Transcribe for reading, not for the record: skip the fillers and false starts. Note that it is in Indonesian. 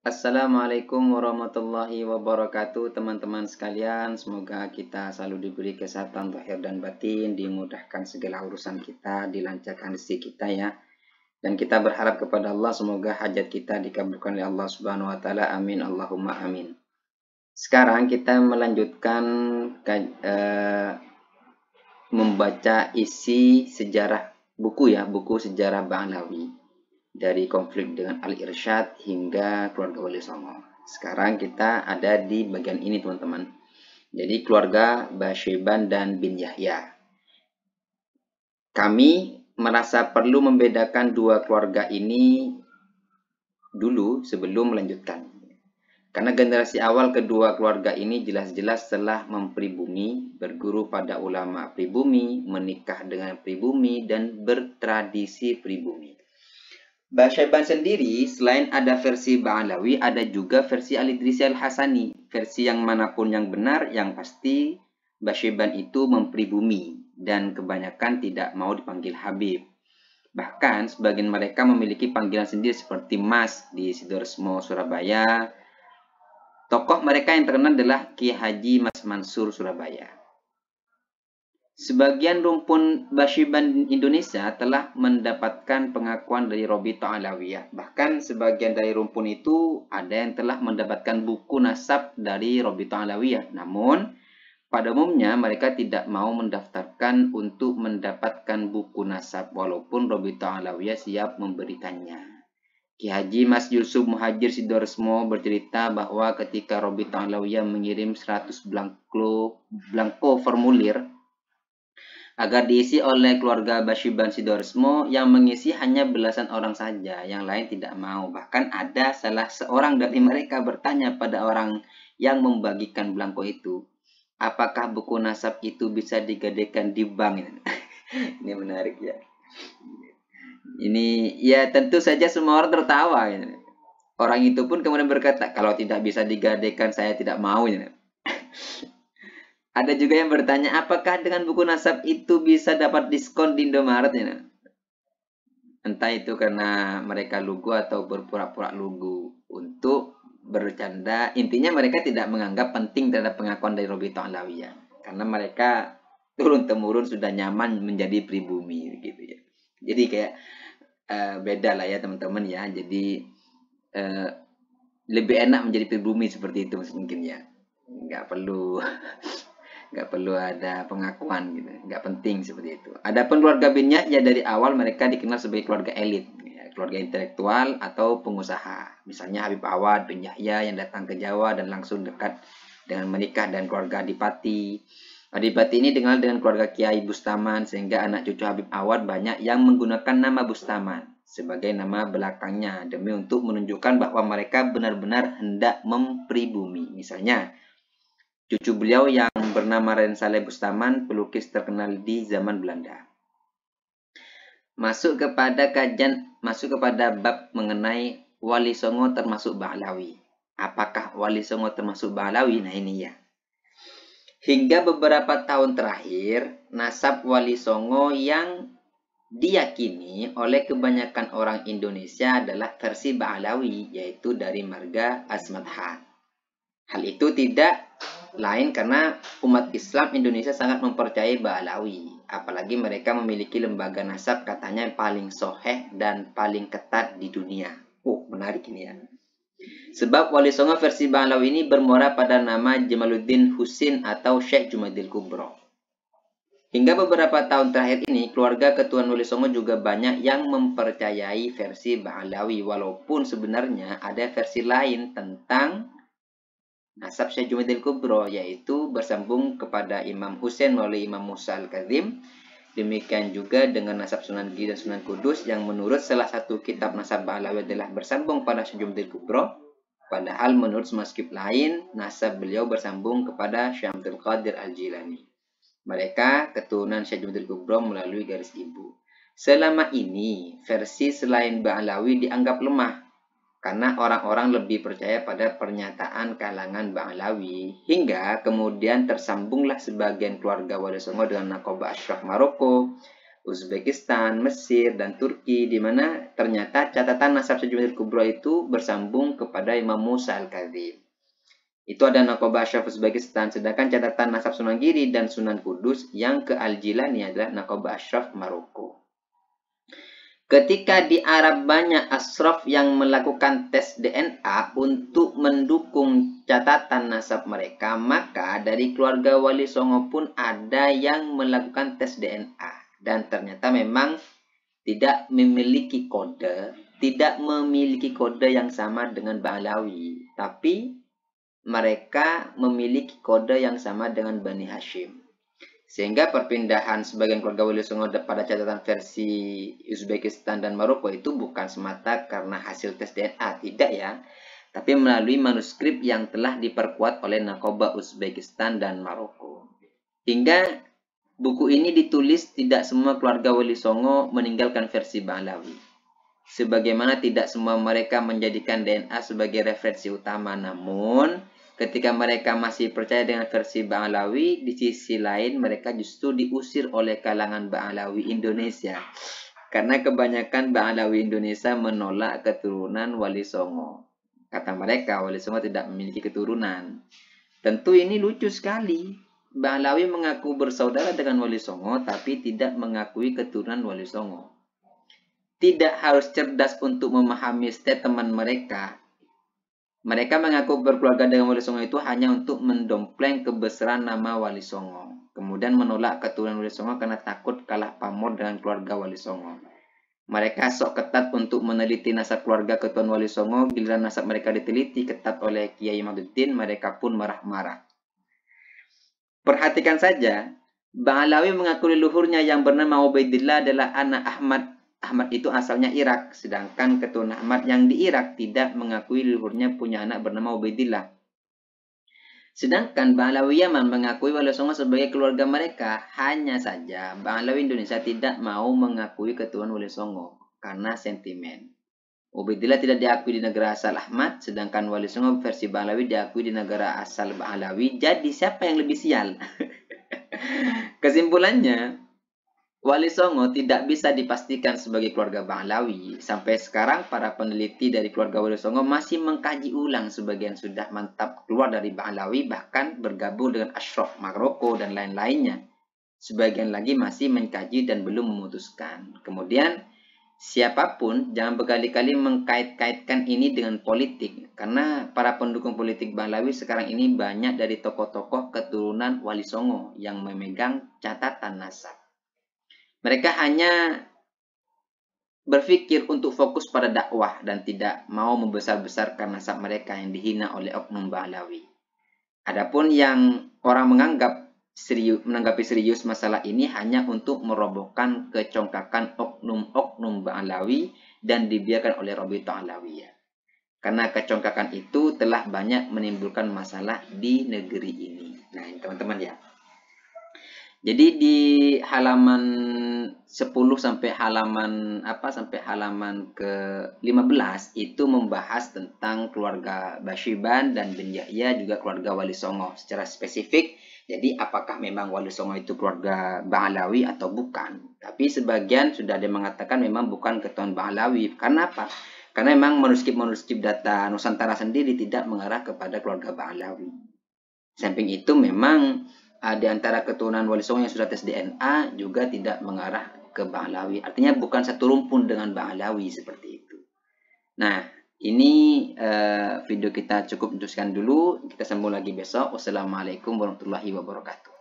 Assalamualaikum warahmatullahi wabarakatuh teman-teman sekalian. Semoga kita selalu diberi kesehatan zahir dan batin, dimudahkan segala urusan kita, dilancarkan rezeki kita ya. Dan kita berharap kepada Allah semoga hajat kita dikabulkan oleh Allah Subhanahu wa taala. Amin Allahumma amin. Sekarang kita melanjutkan membaca isi sejarah buku sejarah Ba'alawi. Dari konflik dengan Al-Irsyad hingga keluarga Wali Songo. Sekarang kita ada di bagian ini teman-teman. Jadi keluarga Basyeban dan bin Yahya. Kami merasa perlu membedakan dua keluarga ini dulu sebelum melanjutkan. Karena generasi awal kedua keluarga ini jelas-jelas telah mempribumi, berguru pada ulama pribumi, menikah dengan pribumi, dan bertradisi pribumi. Basyeban sendiri, selain ada versi Ba'alawi, ada juga versi Al-Idrisi Al-Hasani. Versi yang manapun yang benar, yang pasti Basyeban itu mempribumi dan kebanyakan tidak mau dipanggil Habib. Bahkan sebagian mereka memiliki panggilan sendiri seperti Mas di Sidoresmo, Surabaya. Tokoh mereka yang terkenal adalah Ki Haji Mas Mansur, Surabaya. Sebagian rumpun Basyeban Indonesia telah mendapatkan pengakuan dari Robithah Alawiyah. Bahkan sebagian dari rumpun itu ada yang telah mendapatkan buku nasab dari Robithah Alawiyah. Namun, pada umumnya mereka tidak mau mendaftarkan untuk mendapatkan buku nasab walaupun Robithah Alawiyah siap memberikannya. Ki Haji Mas Yusuf Muhajir Sidoresmo bercerita bahwa ketika Robithah Alawiyah mengirim 100 blanko formulir agar diisi oleh keluarga Basyeban Sidoresmo, yang mengisi hanya belasan orang saja, yang lain tidak mau. Bahkan ada salah seorang dari mereka bertanya pada orang yang membagikan blanko itu, apakah buku nasab itu bisa digadaikan di bank? Ini menarik ya. Ini ya tentu saja semua orang tertawa. Ya. Orang itu pun kemudian berkata, kalau tidak bisa digadaikan saya tidak mau. Ya. Ada juga yang bertanya, apakah dengan buku nasab itu bisa dapat diskon di Indomaret? Ya? Entah itu karena mereka lugu atau berpura-pura lugu untuk bercanda. Intinya mereka tidak menganggap penting terhadap pengakuan dari Robithah Alawiyah. Karena mereka turun-temurun sudah nyaman menjadi pribumi. Gitu ya. Jadi kayak beda lah ya teman-teman ya. Jadi lebih enak menjadi pribumi seperti itu mungkin ya. Nggak perlu ada pengakuan gitu, nggak penting seperti itu. Adapun keluarga bin Yahya dari awal mereka dikenal sebagai keluarga elit, ya, keluarga intelektual atau pengusaha. Misalnya Habib Awad bin Yahya yang datang ke Jawa dan langsung dekat dengan menikah dan keluarga Adipati. Adipati ini dikenal dengan keluarga Kiai Bustaman sehingga anak cucu Habib Awad banyak yang menggunakan nama Bustaman sebagai nama belakangnya demi untuk menunjukkan bahwa mereka benar-benar hendak mempribumi. Misalnya cucu beliau yang bernama Raden Saleh Bustaman, pelukis terkenal di zaman Belanda. Masuk kepada bab mengenai Wali Songo termasuk Ba'alawi. Apakah Wali Songo termasuk Ba'alawi? Nah ini ya. Hingga beberapa tahun terakhir, nasab Wali Songo yang diyakini oleh kebanyakan orang Indonesia adalah versi Ba'alawi, yaitu dari marga Asmadha. Hal itu tidak lain karena umat Islam Indonesia sangat mempercayai Ba'alawi. Apalagi mereka memiliki lembaga nasab katanya paling soheh dan paling ketat di dunia. Oh, menarik ini ya. Sebab Wali Songo versi Ba'alawi ini bermuara pada nama Jamaluddin Husin atau Syekh Jumadil Kubro. Hingga beberapa tahun terakhir ini, keluarga Ketuan Wali Songo juga banyak yang mempercayai versi Ba'alawi. Walaupun sebenarnya ada versi lain tentang nasab Syekh Jumadil Kubro, yaitu bersambung kepada Imam Husain melalui Imam Musa Al-Kadzim. Demikian juga dengan nasab Sunan Giri dan Sunan Kudus yang menurut salah satu kitab nasab Ba'alawi adalah bersambung pada Syekh Jumadil Kubro. Padahal menurut manuskrip lain, nasab beliau bersambung kepada Syekh Abdul Qadir Al-Jilani. Mereka keturunan Syekh Jumadil Kubro melalui garis ibu. Selama ini, versi selain Ba'alawi dianggap lemah karena orang-orang lebih percaya pada pernyataan kalangan Ba'alawi, hingga kemudian tersambunglah sebagian keluarga Wali Songo dengan Nakoba Ashraf Maroko, Uzbekistan, Mesir, dan Turki, di mana ternyata catatan nasab Syekh Kubra itu bersambung kepada Imam Musa Al-Kadzim. Itu ada Naqoba Ashraf Uzbekistan, sedangkan catatan nasab Sunan Giri dan Sunan Kudus yang ke Al-Jilani adalah Naqoba Ashraf Maroko. Ketika di Arab banyak ashraf yang melakukan tes DNA untuk mendukung catatan nasab mereka, maka dari keluarga Wali Songo pun ada yang melakukan tes DNA. Dan ternyata memang tidak memiliki kode yang sama dengan Ba'alawi. Tapi mereka memiliki kode yang sama dengan Bani Hashim. Sehingga perpindahan sebagian keluarga Wali Songo pada catatan versi Uzbekistan dan Maroko itu bukan semata karena hasil tes DNA, tidak ya. Tapi melalui manuskrip yang telah diperkuat oleh Naqoba Uzbekistan dan Maroko. Hingga buku ini ditulis tidak semua keluarga Wali Songo meninggalkan versi Ba'alawi. Sebagaimana tidak semua mereka menjadikan DNA sebagai referensi utama, namun ketika mereka masih percaya dengan versi Ba'alawi, di sisi lain mereka justru diusir oleh kalangan Ba'alawi Indonesia. Karena kebanyakan Ba'alawi Indonesia menolak keturunan Wali Songo. Kata mereka, Wali Songo tidak memiliki keturunan. Tentu ini lucu sekali. Ba'alawi mengaku bersaudara dengan Wali Songo, tapi tidak mengakui keturunan Wali Songo. Tidak harus cerdas untuk memahami statement mereka. Mereka mengaku berkeluarga dengan Wali Songo itu hanya untuk mendompleng kebesaran nama Wali Songo. Kemudian menolak keturunan Wali Songo karena takut kalah pamor dengan keluarga Wali Songo. Mereka sok ketat untuk meneliti nasab keluarga keturunan Wali Songo. Giliran nasab mereka diteliti ketat oleh Kiai Maduddin, mereka pun marah-marah. Perhatikan saja, Ba'alawi mengaku leluhurnya yang bernama Ubaidillah adalah anak Ahmad. Ahmad itu asalnya Irak, sedangkan keturunan Ahmad yang di Irak tidak mengakui leluhurnya punya anak bernama Ubaidillah. Sedangkan Ba'alawi Yaman mengakui Wali Songo sebagai keluarga mereka. Hanya saja Ba'alawi Indonesia tidak mau mengakui keturunan Wali Songo karena sentimen. Ubaidillah tidak diakui di negara asal Ahmad, sedangkan Wali Songo versi Ba'alawi diakui di negara asal Ba'alawi. Jadi siapa yang lebih sial? Kesimpulannya, Wali Songo tidak bisa dipastikan sebagai keluarga Ba'alawi. Sampai sekarang para peneliti dari keluarga Wali Songo masih mengkaji ulang. Sebagian sudah mantap keluar dari Ba'alawi, bahkan bergabung dengan Ashraf Maroko dan lain-lainnya. Sebagian lagi masih mengkaji dan belum memutuskan. Kemudian, siapapun jangan berkali-kali mengkait-kaitkan ini dengan politik. Karena para pendukung politik Ba'alawi sekarang ini banyak dari tokoh-tokoh keturunan Wali Songo yang memegang catatan nasab. Mereka hanya berpikir untuk fokus pada dakwah dan tidak mau membesar-besarkan nasab mereka yang dihina oleh oknum Ba'alawi. Adapun yang orang menanggapi serius masalah ini hanya untuk merobohkan kecongkakan oknum-oknum Ba'alawi dan dibiarkan oleh Rabithah Alawiyah. Karena kecongkakan itu telah banyak menimbulkan masalah di negeri ini. Nah, teman-teman ya. Jadi di halaman 10 sampai halaman ke-15 itu membahas tentang keluarga Bashiban dan bin Yahya, juga keluarga Wali Songo secara spesifik. Jadi apakah memang Wali Songo itu keluarga Ba'alawi atau bukan? Tapi sebagian sudah ada mengatakan memang bukan keturunan Ba'alawi. Karena apa? Karena memang manuskrip data Nusantara sendiri tidak mengarah kepada keluarga Ba'alawi. Samping itu memang di antara keturunan Wali Songo yang sudah tes DNA juga tidak mengarah ke Ba'alawi. Artinya bukan satu rumpun dengan Ba'alawi seperti itu. Nah, ini video kita cukup untuk sekian dulu. Kita sambung lagi besok. Wassalamualaikum warahmatullahi wabarakatuh.